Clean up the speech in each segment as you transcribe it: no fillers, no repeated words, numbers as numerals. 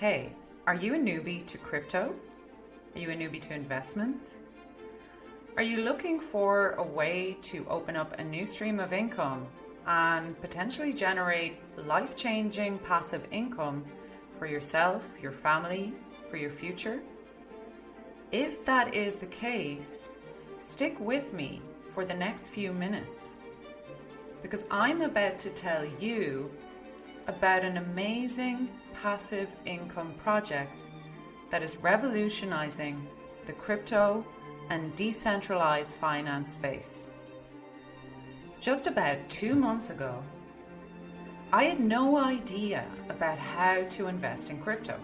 Hey, are you a newbie to crypto? Are you a newbie to investments? Are you looking for a way to open up a new stream of income and potentially generate life-changing passive income for yourself, your family, for your future? If that is the case, stick with me for the next few minutes because I'm about to tell you about an amazing passive income project that is revolutionizing the crypto and decentralized finance space. Just about 2 months ago, I had no idea about how to invest in crypto.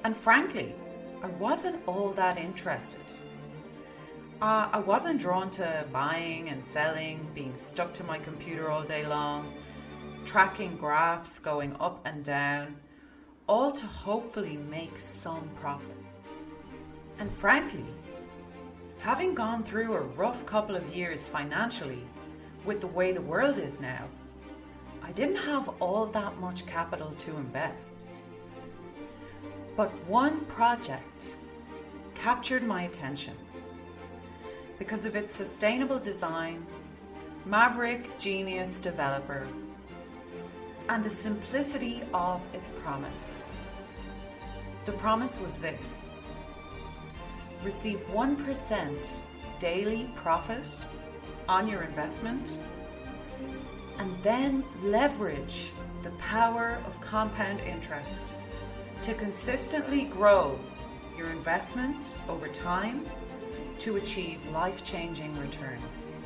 And frankly, I wasn't all that interested. I wasn't drawn to buying and selling, being stuck to my computer all day long, tracking graphs going up and down, all to hopefully make some profit. And frankly, having gone through a rough couple of years financially with the way the world is now, I didn't have all that much capital to invest. But one project captured my attention because of its sustainable design, maverick genius developer, and the simplicity of its promise. The promise was this: receive 1% daily profit on your investment, and then leverage the power of compound interest to consistently grow your investment over time to achieve life-changing returns.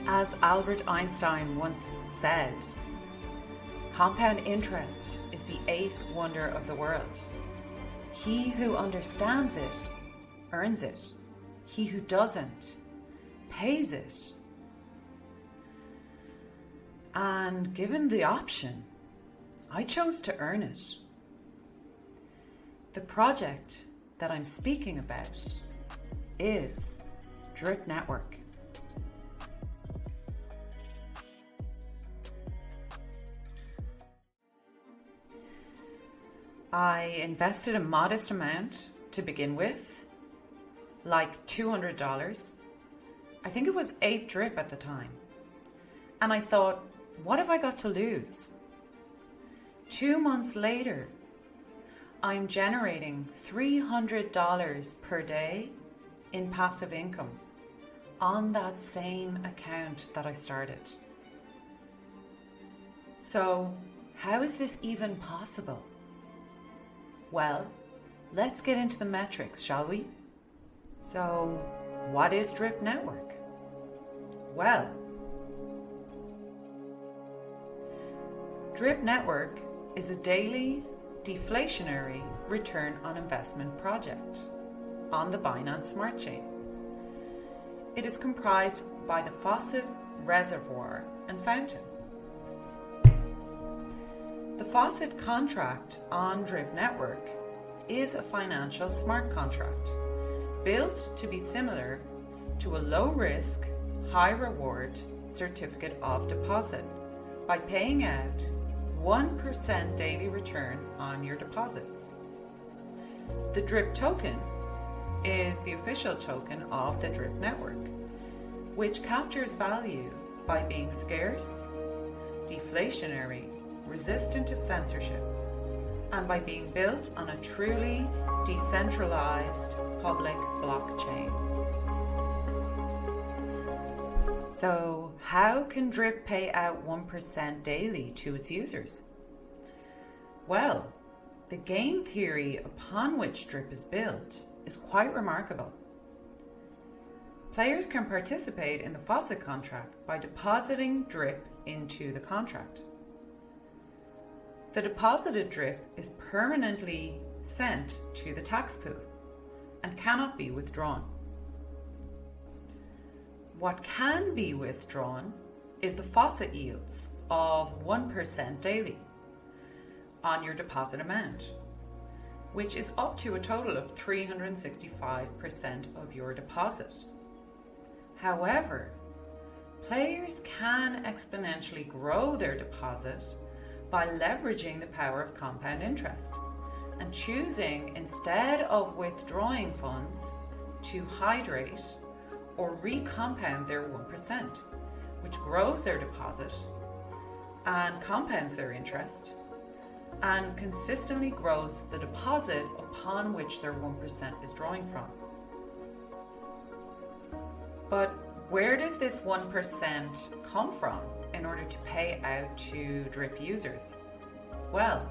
As Albert Einstein once said, compound interest is the 8th wonder of the world. He who understands it earns it. He who doesn't pays it. And given the option, I chose to earn it. The project that I'm speaking about is Drip Network. I invested a modest amount to begin with, like $200. I think it was 8 drip at the time. And I thought, what have I got to lose? 2 months later, I'm generating $300 per day in passive income on that same account that I started. So, how is this even possible? Well, let's get into the metrics, shall we? So, what is Drip Network? Well, Drip Network is a daily deflationary return on investment project on the Binance Smart Chain. It is comprised by the Faucet, Reservoir, and Fountain. The Faucet contract on Drip Network is a financial smart contract built to be similar to a low-risk, high-reward certificate of deposit by paying out 1% daily return on your deposits. The Drip token is the official token of the Drip Network, which captures value by being scarce, deflationary, resistant to censorship, and by being built on a truly decentralized public blockchain. So, how can Drip pay out 1% daily to its users? Well, the game theory upon which Drip is built is quite remarkable. Players can participate in the Faucet contract by depositing Drip into the contract. The deposited Drip is permanently sent to the tax pool and cannot be withdrawn. What can be withdrawn is the Faucet yields of 1% daily on your deposit amount, which is up to a total of 365% of your deposit. However, players can exponentially grow their deposit by leveraging the power of compound interest and choosing, instead of withdrawing funds, to hydrate or recompound their 1%, which grows their deposit and compounds their interest and consistently grows the deposit upon which their 1% is drawing from. But where does this 1% come from in order to pay out to DRIP users? Well,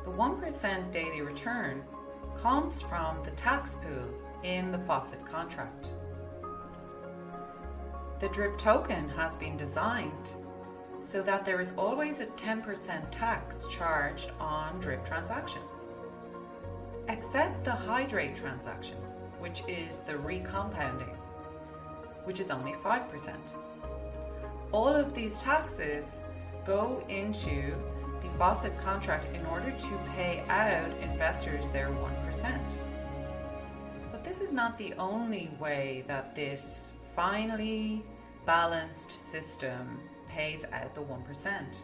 the 1% daily return comes from the tax pool in the Faucet contract. The DRIP token has been designed so that there is always a 10% tax charged on DRIP transactions, except the Hydrate transaction, which is the recompounding, which is only 5%. All of these taxes go into the Faucet contract in order to pay out investors their 1%. But this is not the only way that this finely balanced system pays out the 1%.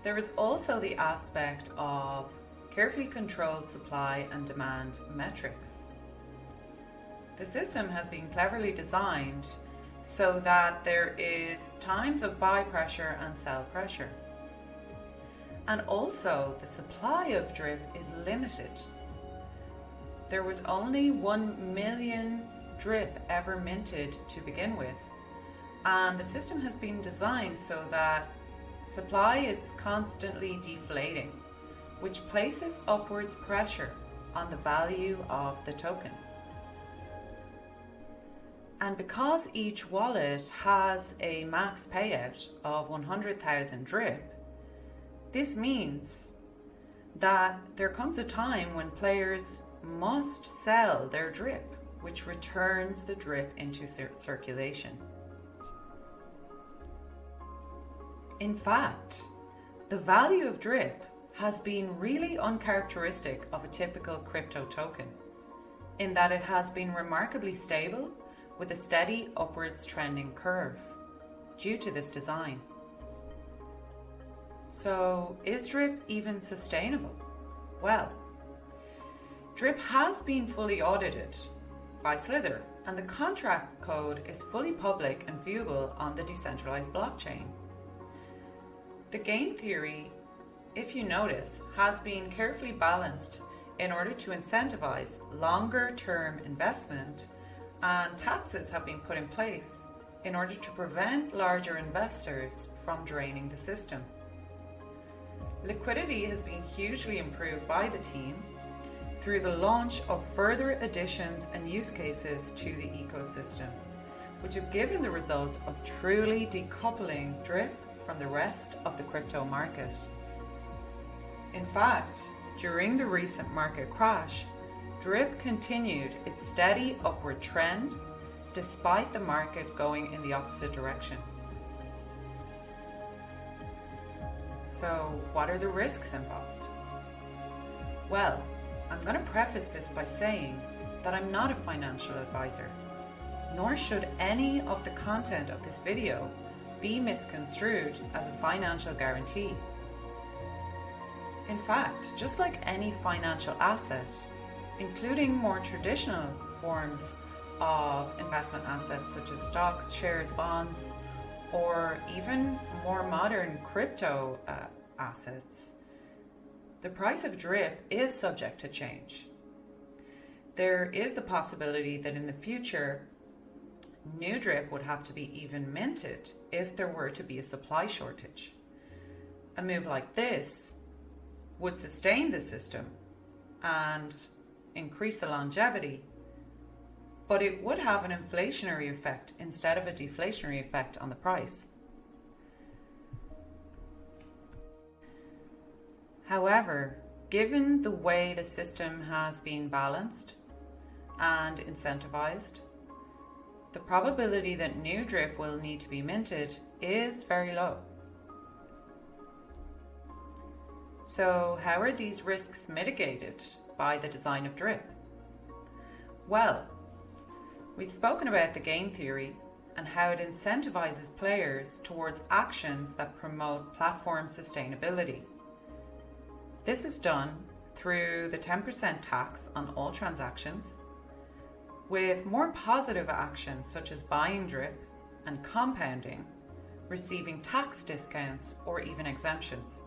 There is also the aspect of carefully controlled supply and demand metrics. The system has been cleverly designed so that there is times of buy pressure and sell pressure. And also the supply of DRIP is limited. There was only 1 million DRIP ever minted to begin with, and the system has been designed so that supply is constantly deflating, which places upwards pressure on the value of the token. And because each wallet has a max payout of 100,000 DRIP, this means that there comes a time when players must sell their DRIP, which returns the DRIP into circulation. In fact, the value of DRIP has been really uncharacteristic of a typical crypto token, in that it has been remarkably stable with a steady upwards trending curve due to this design. So, is DRIP even sustainable? Well, DRIP has been fully audited by Slither, and the contract code is fully public and viewable on the decentralized blockchain. The game theory, if you notice, has been carefully balanced in order to incentivize longer-term investment, and taxes have been put in place in order to prevent larger investors from draining the system. Liquidity has been hugely improved by the team through the launch of further additions and use cases to the ecosystem, which have given the result of truly decoupling DRIP from the rest of the crypto market. In fact, during the recent market crash, DRIP continued its steady upward trend despite the market going in the opposite direction. So, what are the risks involved? Well, I'm going to preface this by saying that I'm not a financial advisor, nor should any of the content of this video be misconstrued as a financial guarantee. In fact, just like any financial asset, including more traditional forms of investment assets such as stocks, shares, bonds, or even more modern crypto assets, the price of DRIP is subject to change. There is the possibility that in the future, new DRIP would have to be even minted if there were to be a supply shortage. A move like this would sustain the system and increase the longevity, but it would have an inflationary effect instead of a deflationary effect on the price. However, given the way the system has been balanced and incentivized, the probability that new DRIP will need to be minted is very low. So, how are these risks mitigated by the design of DRIP? Well, we've spoken about the game theory and how it incentivizes players towards actions that promote platform sustainability. This is done through the 10% tax on all transactions, with more positive actions such as buying drip and compounding receiving tax discounts or even exemptions.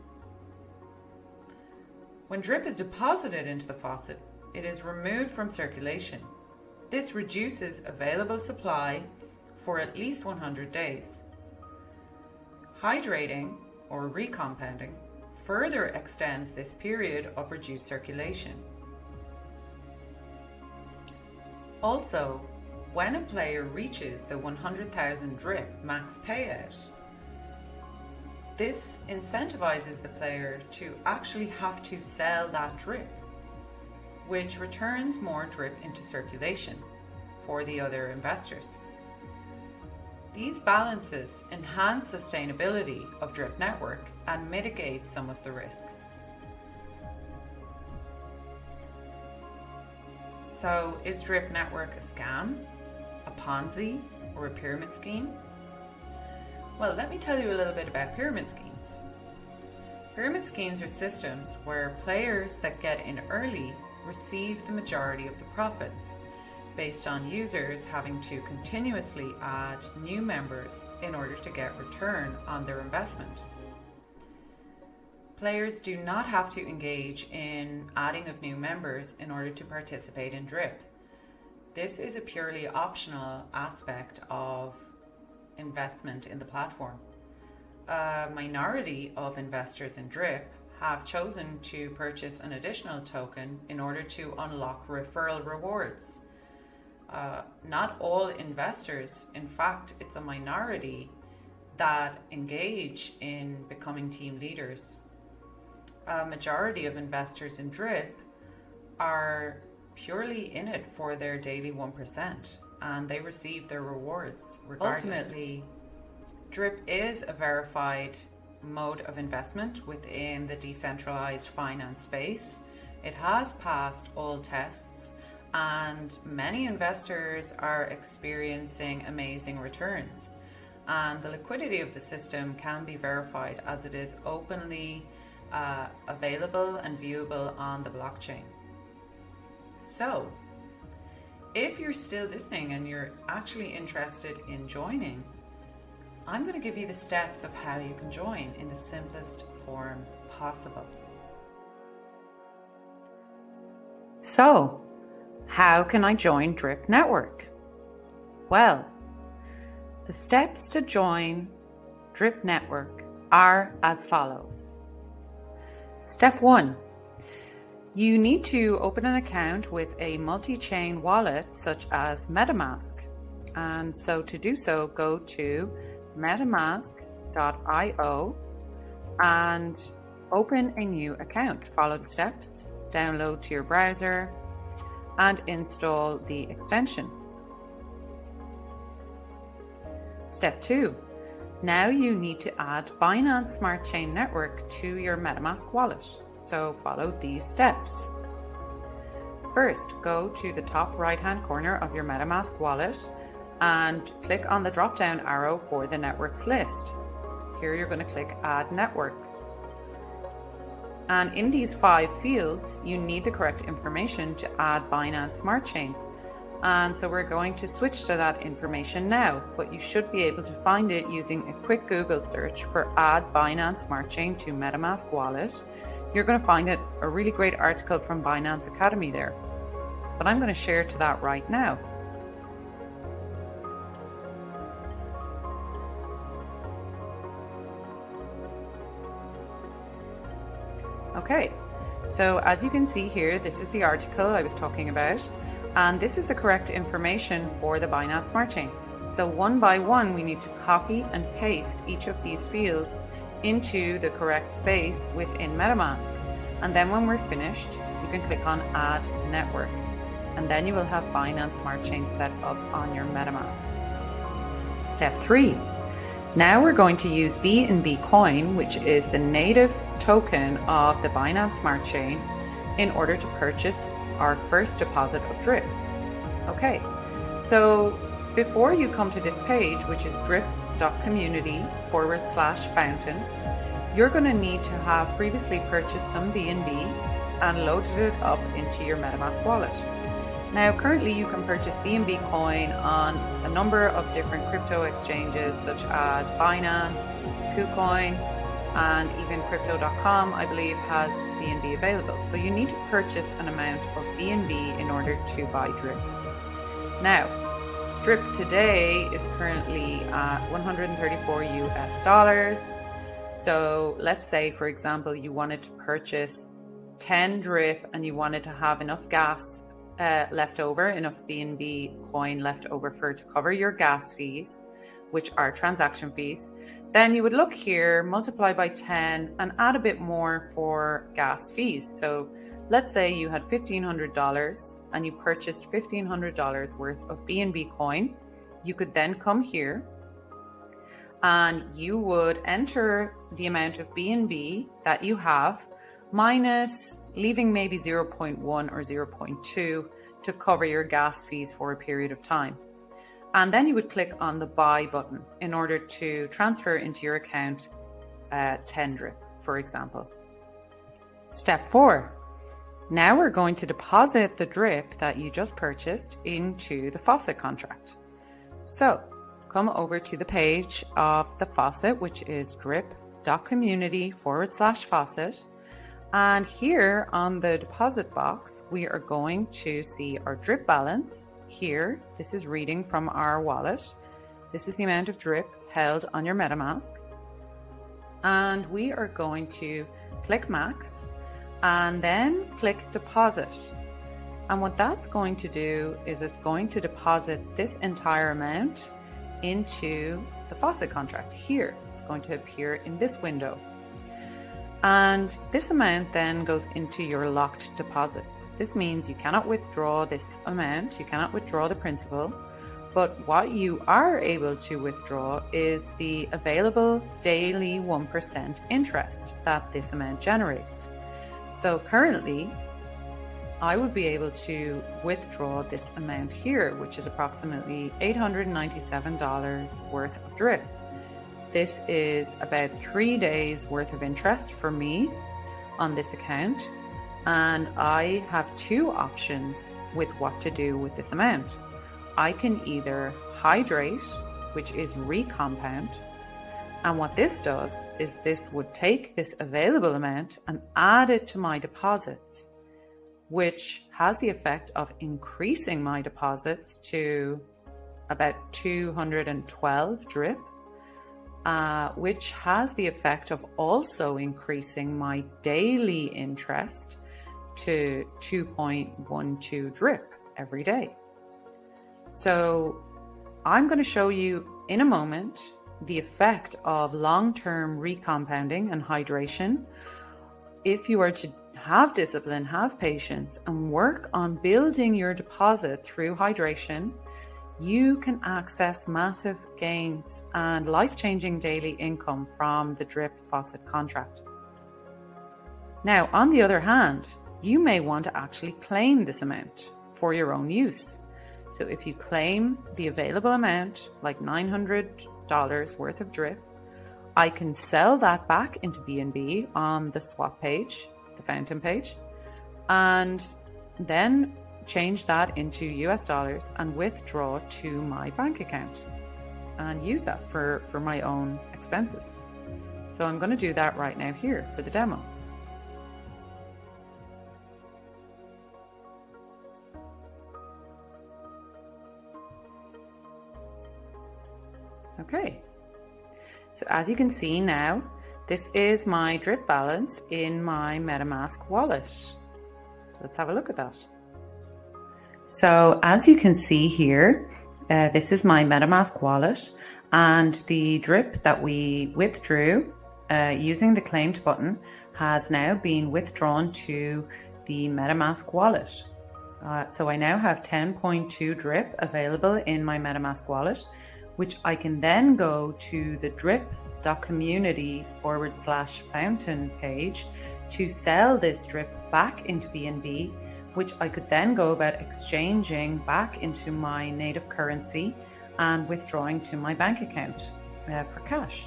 When drip is deposited into the faucet, it is removed from circulation. This reduces available supply for at least 100 days. Hydrating or recompounding further extends this period of reduced circulation. Also, when a player reaches the 100,000 drip max payout, this incentivizes the player to actually have to sell that drip, which returns more drip into circulation for the other investors. These balances enhance sustainability of Drip Network and mitigate some of the risks. So, is Drip Network a scam, a Ponzi, or a pyramid scheme? Well, let me tell you a little bit about pyramid schemes. Pyramid schemes are systems where players that get in early receive the majority of the profits, based on users having to continuously add new members in order to get return on their investment. Players do not have to engage in adding of new members in order to participate in drip. This is a purely optional aspect of investment in the platform. A minority of investors in drip have chosen to purchase an additional token in order to unlock referral rewards. Not all investors, in fact, it's a minority that engage in becoming team leaders. A majority of investors in drip are purely in it for their daily 1%, and they receive their rewards regardless. Ultimately, drip is a verified mode of investment within the decentralized finance space. It has passed all tests, and many investors are experiencing amazing returns. And the liquidity of the system can be verified as it is openly available and viewable on the blockchain. So, if you're still listening and you're actually interested in joining, I'm going to give you the steps of how you can join in the simplest form possible. So, how can I join Drip Network? Well, the steps to join Drip Network are as follows. Step 1. You need to open an account with a multi-chain wallet such as Metamask. And so to do so, go to metamask.io and open a new account. Follow the steps, download to your browser, and install the extension. Step 2. Now you need to add Binance Smart Chain Network to your Metamask wallet. So follow these steps. First, go to the top right-hand corner of your Metamask wallet and click on the drop-down arrow for the networks list. Here you're going to click Add Network. And in these 5 fields, you need the correct information to add Binance Smart Chain. And so we're going to switch to that information now, but you should be able to find it using a quick Google search for Add Binance Smart Chain to Metamask Wallet. You're going to find a really great article from Binance Academy there. But I'm going to share to that right now. Okay, so as you can see here, this is the article I was talking about. And this is the correct information for the Binance Smart Chain. So one by one, we need to copy and paste each of these fields into the correct space within MetaMask. And then when we're finished, you can click on Add Network. And then you will have Binance Smart Chain set up on your MetaMask. Step 3. Now we're going to use BNB coin, which is the native token of the Binance Smart Chain, in order to purchase our first deposit of drip. Okay, so before you come to this page, which is drip.community/fountain, you're going to need to have previously purchased some BNB and loaded it up into your Metamask wallet. Now, currently you can purchase BNB coin on a number of different crypto exchanges such as Binance, Kucoin, and even crypto.com, I believe, has BNB available. So you need to purchase an amount of BNB in order to buy Drip. Now, Drip today is currently at $134 US. So let's say, for example, you wanted to purchase 10 Drip and you wanted to have enough gas left over, enough BNB coin left over to cover your gas fees, which are transaction fees. Then you would look here, multiply by 10 and add a bit more for gas fees. So let's say you had $1,500 and you purchased $1,500 worth of BNB coin. You could then come here and you would enter the amount of BNB that you have minus leaving maybe 0.1 or 0.2 to cover your gas fees for a period of time. And then you would click on the buy button in order to transfer into your account 10 Drip, for example. Step 4. Now we're going to deposit the Drip that you just purchased into the Faucet contract. So come over to the page of the Faucet, which is drip.community/Faucet. And here on the deposit box, we are going to see our Drip balance. Here, this is reading from our wallet. This is the amount of Drip held on your MetaMask. And we are going to click Max and then click Deposit. And what that's going to do is it's going to deposit this entire amount into the Faucet contract here. It's going to appear in this window. And this amount then goes into your locked deposits. This means you cannot withdraw this amount, you cannot withdraw the principal, but what you are able to withdraw is the available daily 1% interest that this amount generates. So currently, I would be able to withdraw this amount here, which is approximately $897 worth of Drip. This is about 3 days worth of interest for me on this account. And I have two options with what to do with this amount. I can either hydrate, which is recompound. And what this does is this would take this available amount and add it to my deposits, which has the effect of increasing my deposits to about 212 Drip. Which has the effect of also increasing my daily interest to 2.12 Drip every day. So I'm going to show you in a moment the effect of long-term recompounding and hydration. If you are to have discipline, have patience, and work on building your deposit through hydration, you can access massive gains and life-changing daily income from the Drip Faucet contract. Now, on the other hand, you may want to actually claim this amount for your own use. So if you claim the available amount, like $900 worth of Drip, I can sell that back into BNB on the swap page, the fountain page, and then change that into US dollars and withdraw to my bank account and use that for my own expenses. So I'm going to do that right now here for the demo. Okay, so as you can see now, this is my Drip balance in my Metamask wallet. Let's have a look at that. So as you can see here, this is my Metamask wallet, and the Drip that we withdrew using the claimed button has now been withdrawn to the Metamask wallet. So I now have 10.2 Drip available in my Metamask wallet, which I can then go to the drip.community/fountain page to sell this Drip back into BNB, which I could then go about exchanging back into my native currency and withdrawing to my bank account for cash.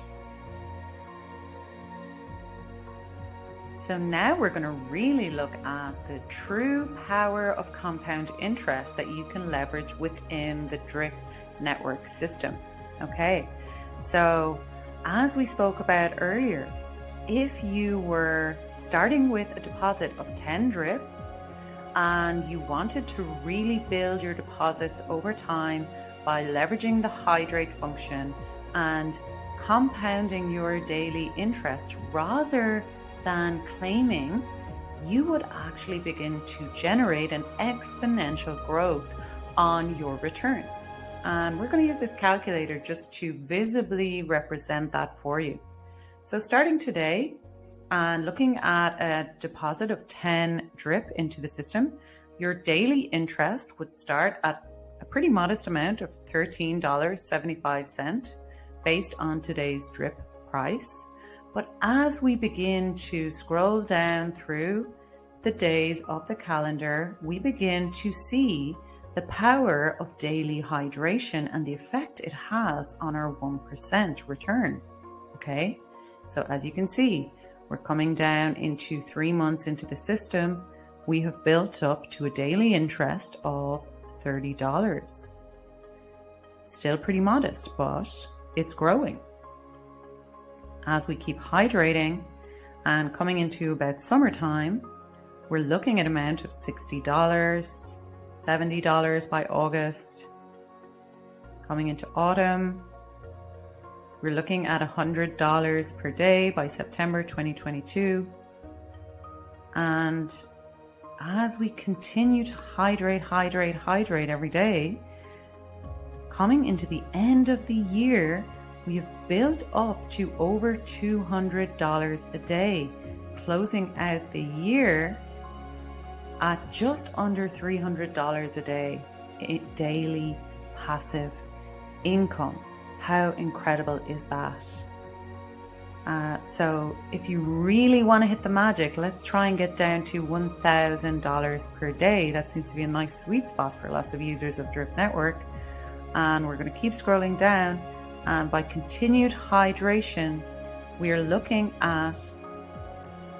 So now we're going to really look at the true power of compound interest that you can leverage within the Drip network system. Okay, so as we spoke about earlier, if you were starting with a deposit of 10 Drip and you wanted to really build your deposits over time by leveraging the Hydrate function and compounding your daily interest rather than claiming, you would actually begin to generate an exponential growth on your returns. And we're going to use this calculator just to visibly represent that for you. So starting today and looking at a deposit of 10 Drip into the system, your daily interest would start at a pretty modest amount of $13.75 based on today's Drip price. But as we begin to scroll down through the days of the calendar, we begin to see the power of daily hydration and the effect it has on our 1% return. Okay, so as you can see, we're coming down into 3 months into the system. We have built up to a daily interest of $30. Still pretty modest, but it's growing. As we keep hydrating and coming into about summertime, we're looking at an amount of $60, $70 by August. Coming into autumn, we're looking at $100 per day by September 2022. And as we continue to hydrate every day, coming into the end of the year, we have built up to over $200 a day, closing out the year at just under $300 a day in daily passive income. How incredible is that? So if you really want to hit the magic, let's try and get down to $1,000 per day. That seems to be a nice sweet spot for lots of users of Drip Network. And we're going to keep scrolling down. And by continued hydration, we are looking at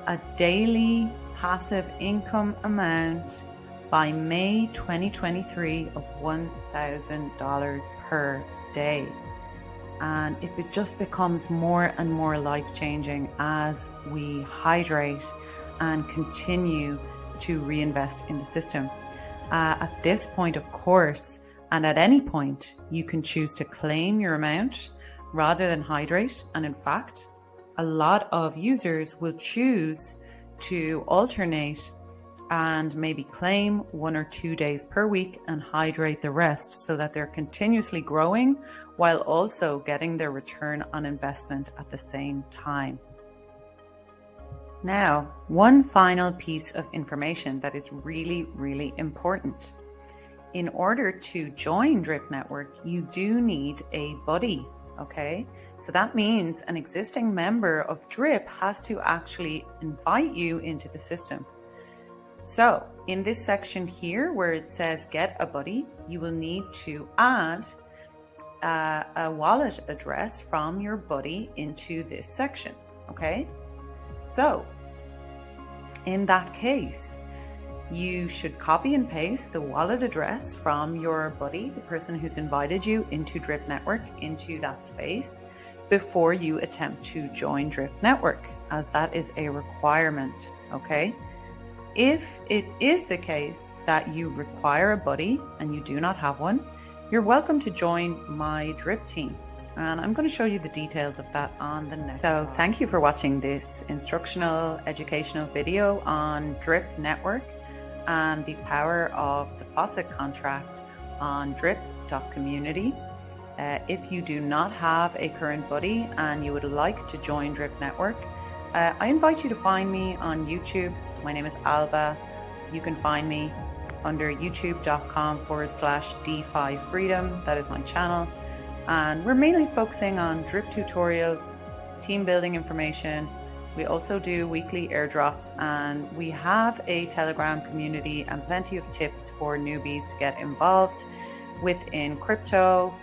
a daily passive income amount by May 2023 of $1,000 per day. And it just becomes more and more life-changing as we hydrate and continue to reinvest in the system. At this point, of course, and at any point, you can choose to claim your amount rather than hydrate. And in fact, a lot of users will choose to alternate and maybe claim 1 or 2 days per week and hydrate the rest so that they're continuously growing while also getting their return on investment at the same time. Now, one final piece of information that is really, really important. In order to join Drip Network, you do need a buddy, okay? So that means an existing member of Drip has to actually invite you into the system. So in this section here where it says get a buddy, you will need to add a wallet address from your buddy into this section, okay? So in that case, you should copy and paste the wallet address from your buddy, the person who's invited you into Drip Network, into that space before you attempt to join Drip Network, as that is a requirement, okay? If it is the case that you require a buddy and you do not have one, you're welcome to join my Drip team. And I'm going to show you the details of that on the next slide. So thank you for watching this instructional, educational video on Drip Network and the power of the Faucet contract on drip.community. If you do not have a current buddy and you would like to join Drip Network, I invite you to find me on YouTube. My name is Alba. You can find me under youtube.com/DeFi Freedom. That is my channel. And we're mainly focusing on drip tutorials, team building information. We also do weekly airdrops, and we have a Telegram community and plenty of tips for newbies to get involved within crypto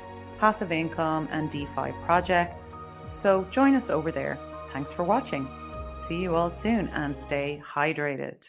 passive income and DeFi projects. So join us over there. Thanks for watching. See you all soon and stay hydrated.